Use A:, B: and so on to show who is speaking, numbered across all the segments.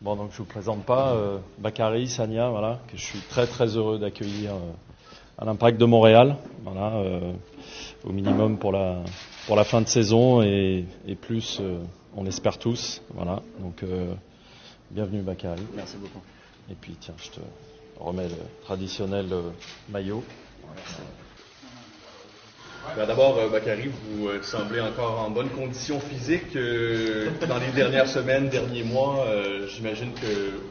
A: Bon, donc je vous présente pas Bakary Sagna, voilà, que je suis très très heureux d'accueillir à l'Impact de Montréal, voilà, au minimum pour la fin de saison et plus, on l'espère tous, voilà. Donc bienvenue Bakary.
B: Merci beaucoup.
A: Et puis tiens, je te remets le traditionnel maillot.
B: D'abord, Bakary, vous semblez encore en bonne condition physique. Dans les dernières semaines, derniers mois, j'imagine que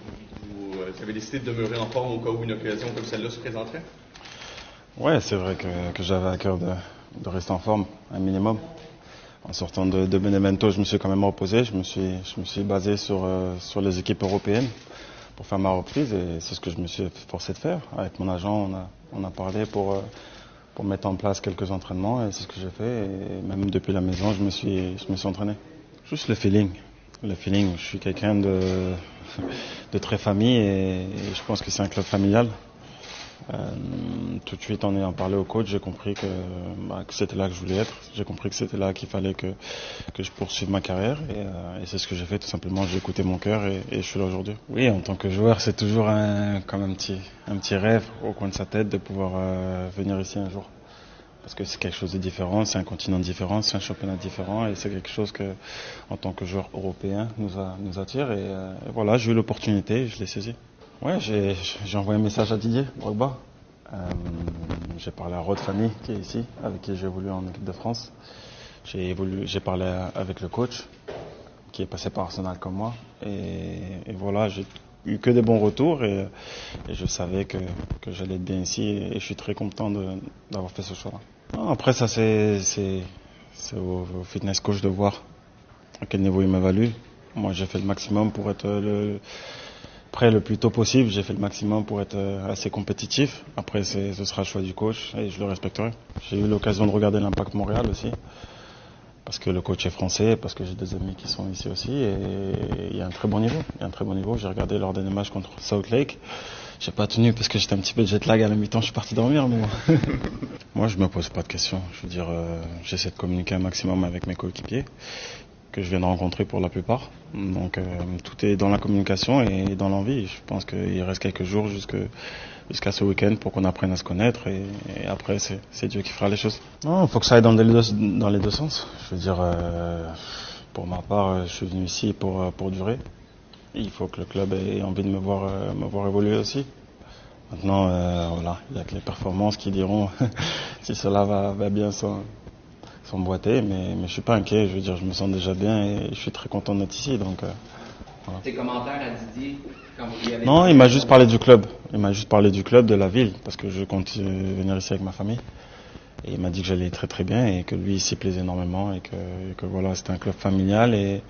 B: vous avez décidé de demeurer en forme au cas où une occasion comme celle-là se présenterait.
C: Ouais, c'est vrai que j'avais à cœur de rester en forme, un minimum. En sortant de Benevento, je me suis quand même reposé. Je me suis basé sur les équipes européennes pour faire ma reprise et c'est ce que je me suis forcé de faire. Avec mon agent, on a parlé pour mettre en place quelques entraînements et c'est ce que j'ai fait. Et même depuis la maison, je me suis entraîné. Juste le feeling. Le feeling. Je suis quelqu'un de très famille et je pense que c'est un club familial. Tout de suite en ayant parlé au coach, j'ai compris que c'était là que je voulais être. J'ai compris que c'était là qu'il fallait que je poursuive ma carrière et c'est ce que j'ai fait tout simplement. J'ai écouté mon cœur et je suis là aujourd'hui. Oui, en tant que joueur, c'est toujours comme un petit rêve au coin de sa tête de pouvoir venir ici un jour. Parce que c'est quelque chose de différent, c'est un continent différent, c'est un championnat différent et c'est quelque chose que, en tant que joueur européen, nous attire et voilà, j'ai eu l'opportunité, je l'ai saisi. Ouais, j'ai envoyé un message à Didier Drogba. J'ai parlé à Rod Fanny qui est ici, avec qui j'ai évolué en équipe de France. J'ai parlé avec le coach qui est passé par Arsenal comme moi. Et voilà, j'ai eu que des bons retours et je savais que j'allais être bien ici et je suis très content d'avoir fait ce choix-là. Après ça c'est au fitness coach de voir à quel niveau il m'évalue. Moi j'ai fait le maximum pour être prêt le plus tôt possible, j'ai fait le maximum pour être assez compétitif. Après, ce sera le choix du coach et je le respecterai. J'ai eu l'occasion de regarder l'Impact Montréal aussi, parce que le coach est français, parce que j'ai des amis qui sont ici aussi, et il y a un très bon niveau. Il y a un très bon niveau. J'ai regardé leur dernier match contre South Lake. J'ai pas tenu parce que j'étais un petit peu jet lag à la mi-temps, je suis parti dormir. Mais moi, je me pose pas de questions. Je veux dire, j'essaie de communiquer un maximum avec mes coéquipiers que je viens de rencontrer pour la plupart. Donc tout est dans la communication et dans l'envie. Je pense qu'il reste quelques jours jusqu'à ce week-end pour qu'on apprenne à se connaître et après c'est Dieu qui fera les choses. Non, il faut que ça aille dans les deux sens. Je veux dire, pour ma part, je suis venu ici pour durer. Il faut que le club ait envie de me voir évoluer aussi. Maintenant, voilà, il n'y a que les performances qui diront si cela va bien s'emboîter, mais je suis pas inquiet, je veux dire, je me sens déjà bien et je suis très content d'être ici, donc voilà.
D: Tes commentaires à Didier quand vous y allez?
C: Non, il m'a juste parlé du club, de la ville, parce que je compte venir ici avec ma famille, et il m'a dit que j'allais très très bien et que lui il s'y plaisait énormément et que voilà, c'était un club familial et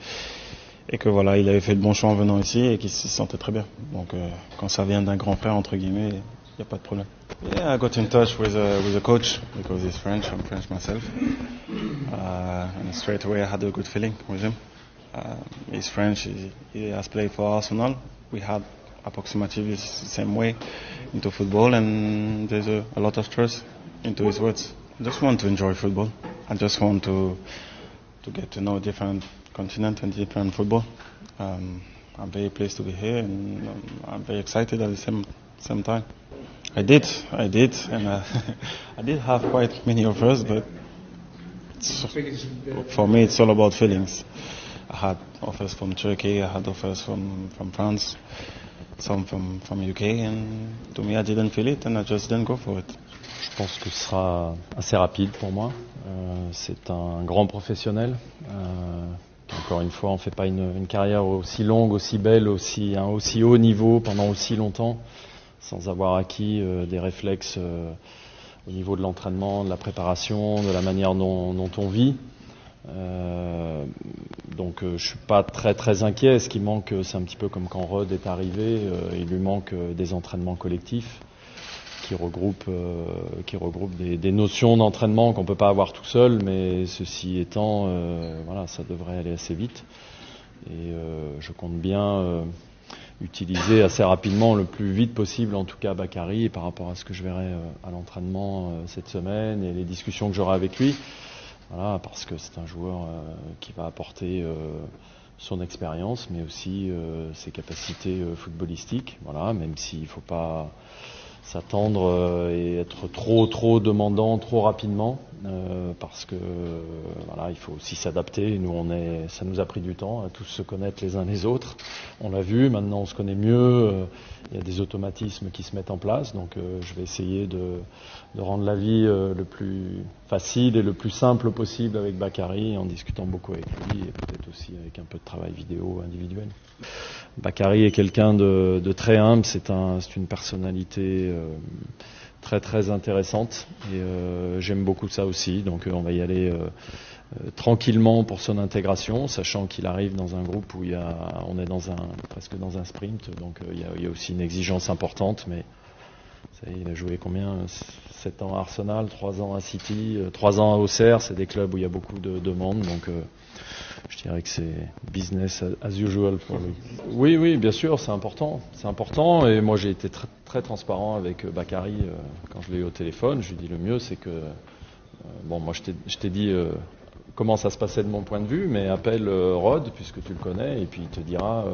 C: que voilà, il avait fait le bon choix en venant ici et qu'il se sentait très bien. Donc quand ça vient d'un grand frère entre guillemets, il n'y a pas de problème. Yeah, I got in touch with a coach because he's French. I'm French myself, and straight away I had a good feeling with him. He's French. He has played for Arsenal. We had approximately the same way into football, and there's a lot of trust into his words. I just want to enjoy football. I just want to get to know different continent and different football. I'm very pleased to be here, and I'm very excited at the same time. I did, and I did have quite many offers, but for me it's all about feelings. I had offers from Turkey, I had offers from France, some from UK, and to me I didn't feel it, and I just didn't go for it.
A: Je pense que ce sera assez rapide pour moi. C'est un grand professionnel. Encore une fois, on ne fait pas une carrière aussi longue, aussi belle, un aussi haut niveau pendant aussi longtemps, sans avoir acquis des réflexes au niveau de l'entraînement, de la préparation, de la manière dont on vit. Donc je suis pas très très inquiet. Ce qui manque, c'est un petit peu comme quand Rod est arrivé, il lui manque des entraînements collectifs qui regroupent des notions d'entraînement qu'on peut pas avoir tout seul, mais ceci étant, voilà, ça devrait aller assez vite. Et je compte bien utiliser assez rapidement, le plus vite possible, en tout cas Bakary, par rapport à ce que je verrai à l'entraînement cette semaine et les discussions que j'aurai avec lui. Voilà, parce que c'est un joueur qui va apporter son expérience, mais aussi ses capacités footballistiques. Voilà, même s'il ne faut pas s'attendre et être trop demandant trop rapidement, parce que voilà, il faut aussi s'adapter. Nous, ça nous a pris du temps à tous se connaître les uns les autres. On l'a vu, maintenant on se connaît mieux. Il y a des automatismes qui se mettent en place, donc je vais essayer de rendre la vie le plus facile et le plus simple possible avec Bakary, en discutant beaucoup avec lui et peut-être aussi avec un peu de travail vidéo individuel. Bakary est quelqu'un de très humble, c'est une personnalité très très intéressante et j'aime beaucoup ça aussi, donc on va y aller tranquillement pour son intégration, sachant qu'il arrive dans un groupe où on est presque dans un sprint, donc il y a aussi une exigence importante, mais ça y est, il a joué combien 7 ans à Arsenal, 3 ans à City, 3 ans à Auxerre, c'est des clubs où il y a beaucoup de demandes, donc je dirais que c'est business as usual pour lui. Oui, bien sûr, c'est important, et moi j'ai été très, très transparent avec Bakary quand je l'ai eu au téléphone. Je lui ai dit le mieux c'est que, moi je t'ai dit comment ça se passait de mon point de vue, mais appelle Rod, puisque tu le connais, et puis il te dira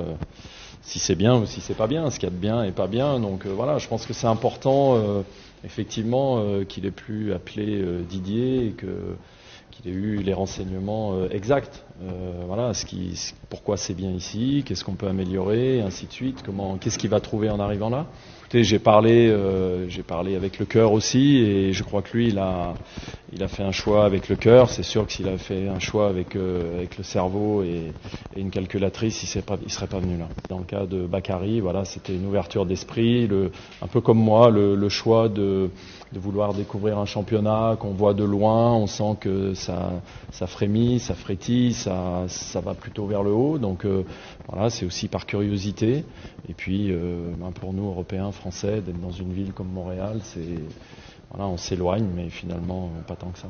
A: si c'est bien ou si c'est pas bien, ce qu'il y a de bien et pas bien. Donc voilà, je pense que c'est important effectivement qu'il ait pu appeler Didier et qu'il ait eu les renseignements exacts. Voilà, pourquoi c'est bien ici, qu'est-ce qu'on peut améliorer, et ainsi de suite. Qu'est-ce qu'il va trouver en arrivant là. Écoutez, j'ai parlé avec le cœur aussi, et je crois que lui, il a fait un choix avec le cœur. C'est sûr que s'il a fait un choix avec le cerveau et une calculatrice, il serait pas venu là. Dans le cas de Bakary, voilà, c'était une ouverture d'esprit, un peu comme moi, le choix de vouloir découvrir un championnat qu'on voit de loin, on sent que ça frémit, ça frétille, ça va plutôt vers le haut. Donc voilà, c'est aussi par curiosité. Et puis pour nous, Européens, Français, d'être dans une ville comme Montréal, on s'éloigne, mais finalement pas tant que ça.